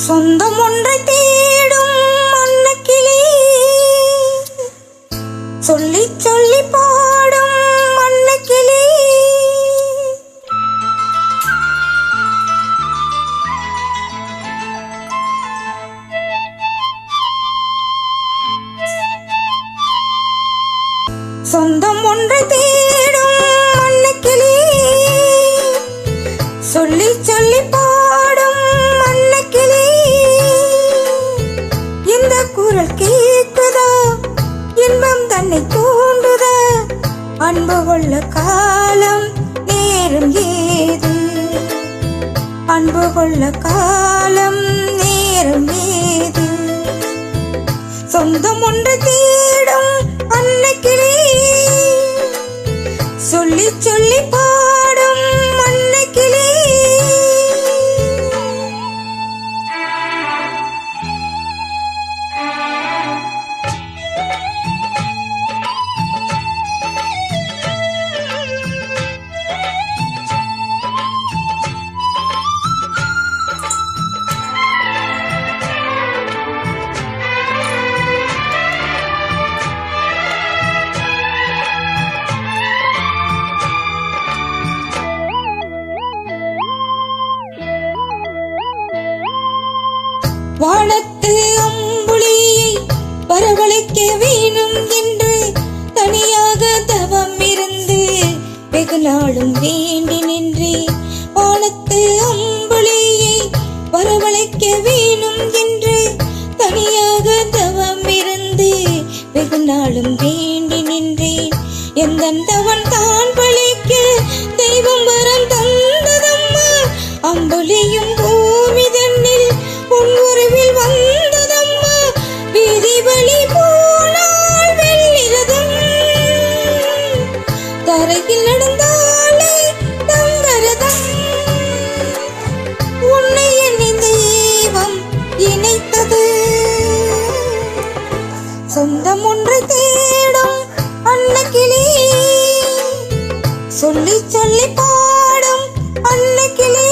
சொந்தம் ஒன்றை தேடும் மண்ணக்கிளி, சொல்லி சொல்லி பாடும் மண்ணக்கிளி. சொந்தம் ஒன்றை தேடும் மண்ணக்கிளி, சொல்லி சொல்லி பாடும் மண்ணக்கிளி. இந்த குரல் கேட்குதா, இன்பம் தன்னை தூண்டுதா, அன்பு கொள்ள காலம் நேரம் ஏது, அன்பு கொள்ள காலம் நேரம் ஏது. சொந்தம் ஒன்று தேடும் அன்னக்கிளி, சொல்லி சொல்லி பாடும் மண்ணக்கிளி. வானத்து அம்புலியை வரவழைக்க வேணும் என்று தனியாக தவம் இருந்து வெகு நாளும் வேண்டி நின்று. வானத்து அம்புலியை வரவழைக்க வேணும் என்று தனியாக தவம் இருந்து வெகு நாளும் வேண்டி நின்றேன். எந்த தவன் தான் பழிக்க தெய்வம் வரம் தந்ததம்மா, அம்புலியும் பூமி தன்னில் உன் உறவில் வந்ததம்மா. வீதி வழி போனால் வெள்ளிரதம், தரையில் நடந்தாலே தங்கரதம். உன்னை எண்ணி தெய்வம் இணைத்தது, சொந்தம் ஒன்று தேடும் அன்னக்கிளி, சொல்லி சொல்லி பாடும் அன்னக்கிளி.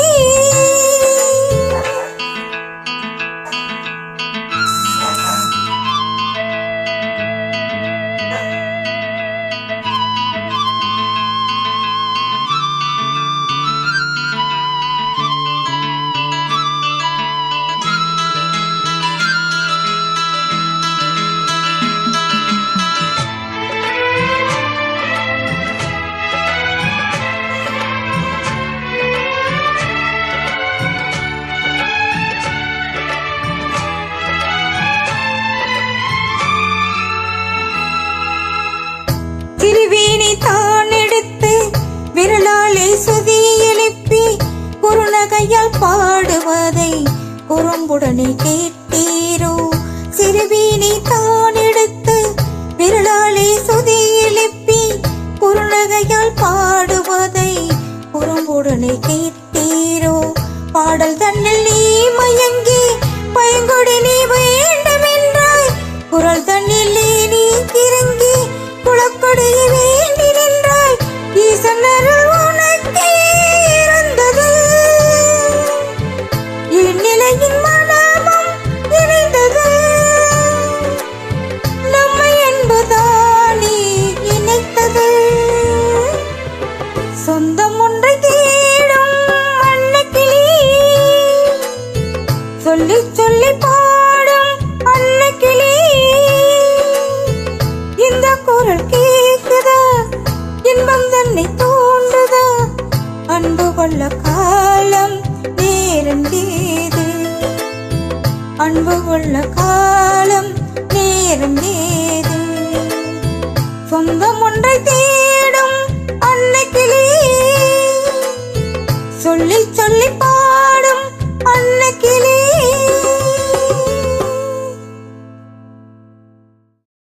திருவேணி தான் எடுத்து விரலாலே சுதி எழுப்பி குறுநகையால் பாடுவதை குறும்புடனே கேட்டீரோ. சிறுவேணி தான் எடுத்து விரலாலே சுதி எழுப்பி குறுநகையால் பாடுவதை குறும்புடனே கேட்டீரோ. பாடல் தன்னில் நீ மயங்கி பயங்கொடி நீ வேண்டும் என்றாய், குரல் தன்னில் நீ கிறங்கி குளக்கொடைய வேண்டி நின்றாய். ஈசன் அருள் உனக்கே இருந்தது, இந்நிலையின் மனமும் இணைந்தது. நம்மை என்பதானே இணைத்தது, சொந்தம் ஒன்றை தேடும் அன்னக்கிளி, சொல்லி சொல்லி பாடும் அன்னக்கிளி. இந்த குரல் கேட்குதா, இன்பம் தன்னை தூண்டுதா, அன்பு கொள்ள காலம் நேரம் ஏது, அன்பு கொள்ள காலம் நேரம் ஏது. சொந்தம் ஒன்றை